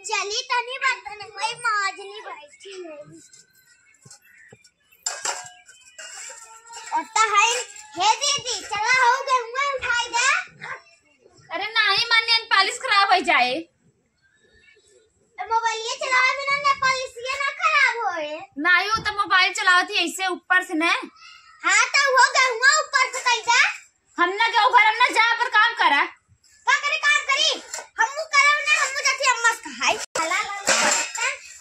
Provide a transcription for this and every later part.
चली तनी बर्तन में माजनी बैठी है और तो है दीदी चला हो गए हुए उठाई दे। अरे नहीं माने पालिश खराब हो जाए। मोबाइल ये चलावे बिना ने पालिश ये ना खराब होए। नहीं हो तो मोबाइल चलावती ऐसे ऊपर से ने। हां तो हो गए हुआ ऊपर से कई दे। हमने के घर हमने जा पर काम करा का करे काम करी हमहु करब ना हमहु जथी अम्मा से खाई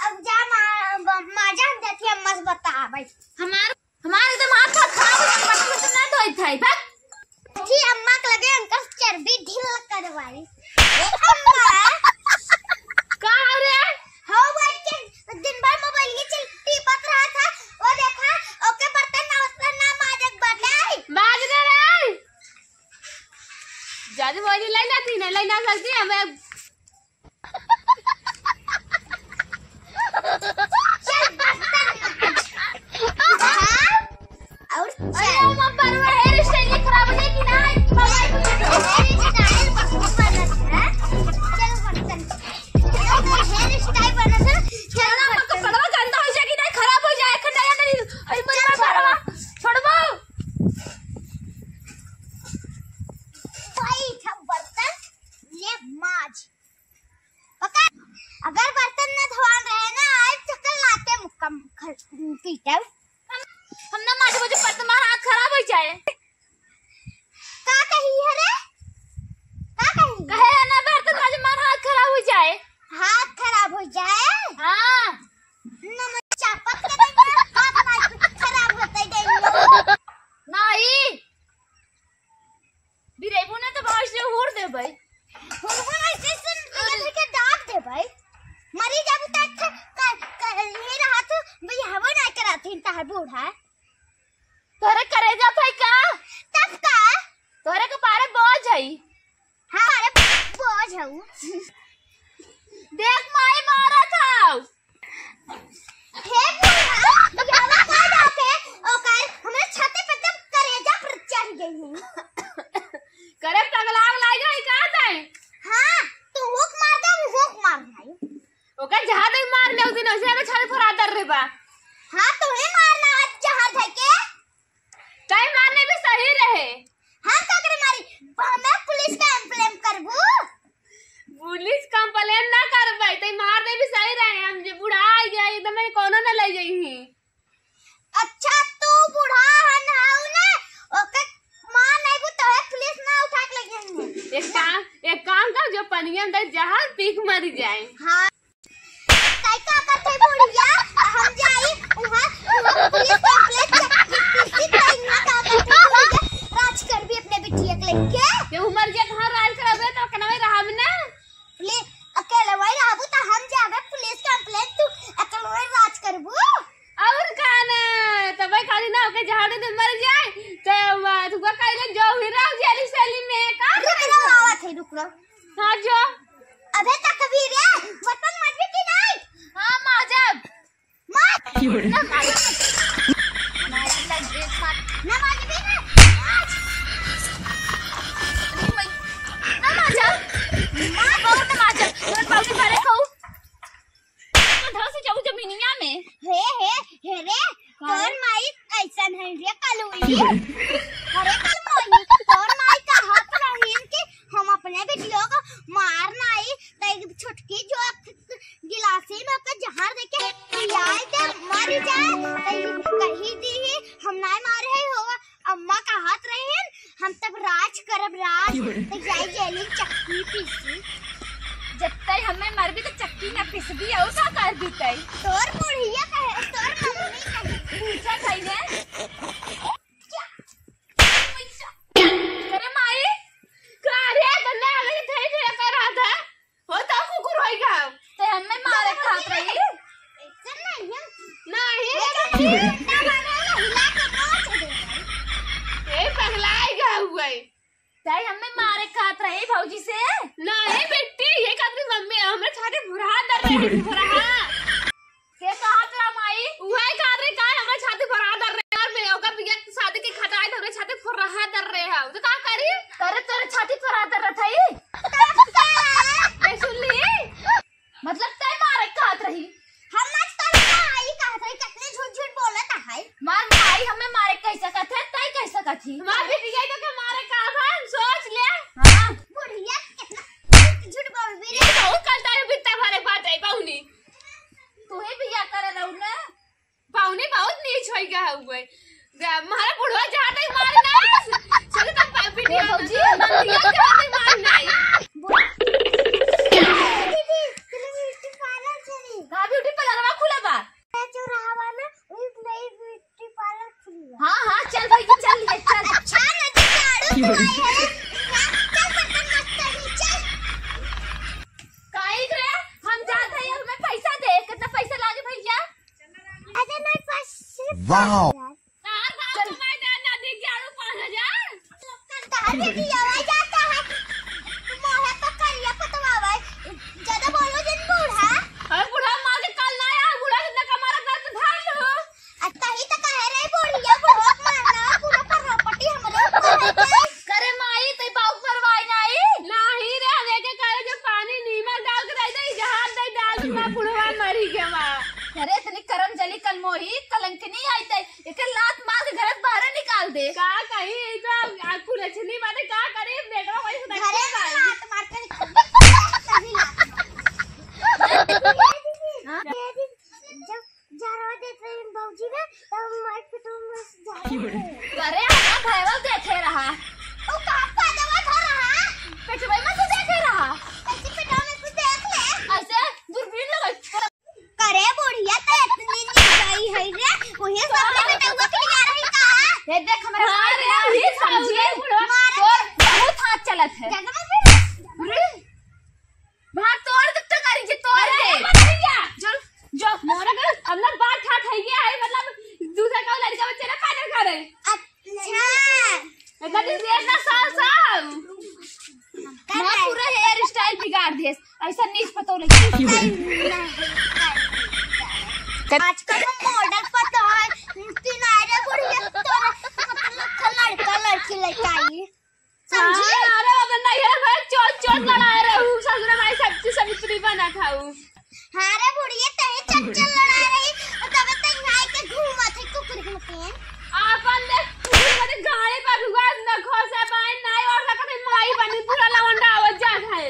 अब जा माजा हम जथी अम्मा से बता भाई हमारे तो माथा खराब हो ना धोई थाई भाग जी अम्मा के लगे अंकल चर्बी ढील करवाई अम्मा का रे हो बैठ के दिन भर मोबाइल की टिपत रहा था वो देखा ओके बर्तन ना उतना ना माजक बदलाई बाज रे रे जादू वाली लाइना थी ना लाइना सकती है मैं चल बर्तन और अरे मम्मा पर हेयर स्टाइल खराब है कि ना हेयर स्टाइल बस बना है चल बर्तन हेयर स्टाइल बना था चल मम्मा का पड़वा गंदा हो जाएगी नहीं खराब हो जाए खंडा या नहीं अरे मेरा पड़वा छोड़बो भाई सब बर्तन ले माज पका अगर बर्तन न धोवान रहे ना आज चक्कर लाते मुक्कम पीटब हम ना माजे मुझे पर तुम्हारा हाथ खराब हो जाए का कही है रे का कही कहे है ना बर्तन माजे मार हाथ खराब हो जाए हाथ खराब हो जाए हां न चापक के देंगे हाथ ना खराब होता ही नहीं बिरेबू ने तो बाहर से उड़ दे भाई हुरहुर ऐसे सुन के दाग दे भाई मरी जब तक ये रहा तो भई हवा ना कराती तार बूढ़ा तोरे करे जा भाई का तब का तोरे के पारे बोझ है हां अरे बोझ हूं देख माई मारा था हे बूढ़ा यावा का जाके ओकर हमरे छाती पे तब करेजा पर चढ़ गई हूं करे पगलाव लाई गई का ताई हां तू हुक मार दे हुक मार भाई ओके जहां तक मार ले उदिन से में छाले फरा दर रे बा हां तू ही मारना आज जहां धके ताई मारने भी सही रहे हां का करे मारी मैं पुलिस का कंप्लेन करबू पुलिस कंप्लेन ना कर भाई ताई मार दे भी सही रहे हम जे बुढ़ा आ गया एकदम कोनो ना ले जाई अच्छा तू बूढ़ा हन हाउ ना ओके मां नहीं बु तो पुलिस ना उठा के ले जाएंगे एक काम कर जो पनिया अंदर जहां पीक मर जाए हां काई का करते बुढ़िया हम जाई वहां पुलिस कंप्लेन किसी टाइम ना का करते राज कर भी अपने बिटिया के लेके ये उमर के घर राज करबे तो कनवे रहब ना ले अकेले वही रहबू तो हम जाबे पुलिस कंप्लेन तू अकेले राज करबू और खाना तब खाली ना होके झाड़ू दे मर जाए तो तुका काइले जो ही रह जाली सैली में का रुक रो हां जो अबे तक भी रे बर्तन माजबे की नहीं हां माजब माज ना माजब ना माजबे ना मां बहुत माजब तोर बाबू मारे खाऊ तो धर से जाऊ जमीनिया में हे रे तोर माई कैसन है रे कलुई अरे कलुई तोर माई का हाथ रहीन कि हम अपने बेटियों को मारना आई तो छुटकी जो गिलासी में के जहर देके पियाई दे मर जाए तो कहीं दी हम ना मारे है होगा अम्मा का हाथ रहीन हम तब राज करब राज तो जाई जेली चक्की पीसी जब तक हमें मर भी तो चक्की ना पिस भी और का कर भी तई तोर बुढ़िया कहे तोर मम्मी कहे पूछा कहीं ने अरे माई का रे गन्ना आगे थे थे कर रहा था हो तो कुकुर होएगा तो हमें मारे खात रही ऐसा नहीं नहीं ना माने हिला के पहुंच दे ए पगलाएगा हुआ ताई हमें मारे खात रही भौजी से नहीं बेटी ये कहती मम्मी हमरे छाती भुरा दर रही भुरा के कहा तेरा माई उहे कह रही का हमरे छाती भुरा दर रही और मैं ओका बिया शादी के खटाई हमरे छाती भुरा दर रहे है तो का करी तेरे छाती भुरा दर रही ए सुन ली मतलब तय मारे कहत रही हम आज कल माई कहत रही कितने झूठ झूठ बोलत है मार माई हमें मारे कैसे कहते तय कैसे कहती मार बिटिया तो के मारे का हम सोच ले हां बुढ़िया कितना झूठ बोल भी रे बहुत कलता है बित्ता भरे बात है पाउनी तू ही बिया करे रहू ना पाउनी बहुत नीच होई गा हुए मारे बुढ़वा जहां तक मार ना चल तब बिटिया भौजी बिटिया जहां तक मार नहीं दीदी तेरे ब्यूटी पार्लर चली का ब्यूटी पार्लर खुला बा चौराहा में एक नई ब्यूटी पार्लर खुली है हां हां चल भाई चल ले चल अच्छा नदी झाड़ू आई है चल बर्तन मत करी चल काई रे हम जात है हमें पैसा दे कितना पैसा लागे भैया अरे मेरे पास वाओ तार बाप मैं नदी झाड़ू 5000 तार बेटी आवाज आता है मोहे पकड़िया पतवावा ज्यादा बोलो जिन बूढ़ा अरे बुढ़ा मार के कल ना आया बुढ़ा कितना कमारा कर तो भाग लो अच्छा ही तो कह रहे बुढ़िया बहुत मारना पूरा प्रॉपर्टी हमरे ऊपर है करे माई ते बाऊ परवाई नहीं रे हवे के करे जो पानी नीमक डाल के दे जहाज दे डाल के मैं बुढ़वा मरी के बा अरे इतनी करम जली कल मोही कलंक नहीं आई ते एक लात मार के घर बाहर निकाल दे का कहीं तो आंखू लछनी बातें का करे बेटवा वही सुना घरे में हाथ मार के जब जारवा देते हैं बाबूजी ने तब मार पिटो में अरे हमारा भाईवा देखे रहा ओ काका दवा खा रहा पेटवा में तो देखे रहा कैसे पिटो में कुछ देख ले ऐसे दूरबीन लगा करे बुढ़िया तो इतनी गई है रे वही सामने बेटा हुआ कि जा रही कहां ये देख हमारे हां ये समझिए और बहुत हाथ चलत है जगह भाग तोड़ दे तो करी जे तोड़ दे चल जो मोरा का अंदर बात ठाठ है गया है मतलब दूसरा का लड़का बच्चे ना पागल करे अच्छा गति से ना साल मां पूरा हेयर स्टाइल बिगाड़ दे ऐसा नीच पतो लगी आजकल हम मॉडल पता है किनारे बुढ़िया तोरा लड़का लड़की लेके आई समझी अरे अब नहीं है मैं चोट चोट लड़ा रहूं ससुर में सब्जी बना खाऊं हां रे बुढ़िया तही चक्कर लड़ा रही तब तक नाई के घूमा थे कुकुर के मकेन आपन ने पूरे गाड़ी पर हुआ न खोसे पाए नाई और सकते माई बनी पूरा लवंडा आवाज जा खाए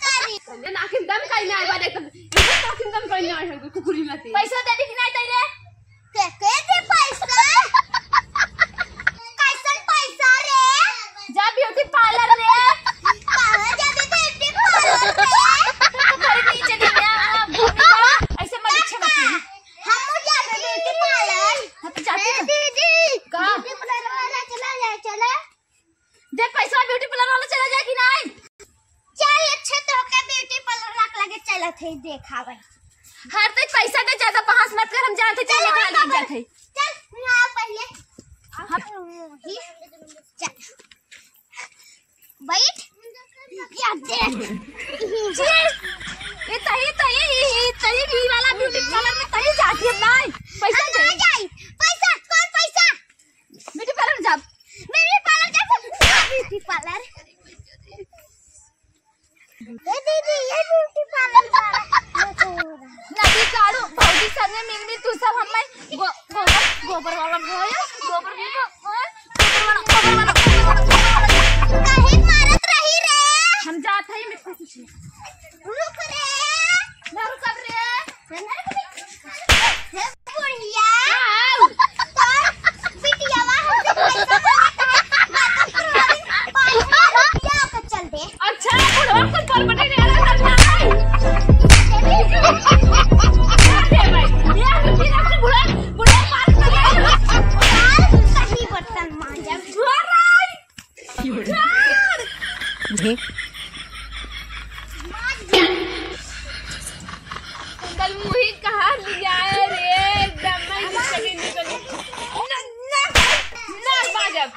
करी नाकिन दम कहीं नहीं बा देख इसे नाकिन दम कहीं नहीं है कुकुरी में पैसा दे दी कि नहीं दे रे के दे पैसा कैसन पैसा रे जा ब्यूटी पार्लर रे कहां जाबे ब्यूटी पार्लर रे घर नीचे दिया भूमि ऐसे मत इच्छा मत हम जाबे ब्यूटी पार्लर हम जाते दीदी का ब्यूटी पार्लर वाला चला जाए चला देख पैसा ब्यूटी पार्लर वाला चला जाए कि नहीं चल अच्छा तो के ब्यूटी पार्लर रख लगे चला थे देखावे हर तक पैसा दे ज्यादा बहस मत कर हम जानते चल निकाल के जाते चल यहां पहले ही चल बैठ या देख ये तही भी वाला ब्यूटी पार्लर में तही जाती है नहीं पैसा दे जाई पैसा कौन पैसा ब्यूटी पार्लर जा ब्यूटी पार्लर ये दीदी ये ब्यूटी पार्लर नदी काड़ू भौजी संगे मिलनी तू सब हमें गोबर वाला होया गोबर भी गोबर वाला काहे मारत रही रे हम जात है मैं कुछ रुक रे ना रुक रे हे बुढ़िया तो बिटियावा हमसे पैसा मांगता है माता पर चल दे अच्छा बुढ़वा को पर बटे नहीं आ रहा कल मुही कहाँ लिया रे दम्मा निकली निकली ना बाजब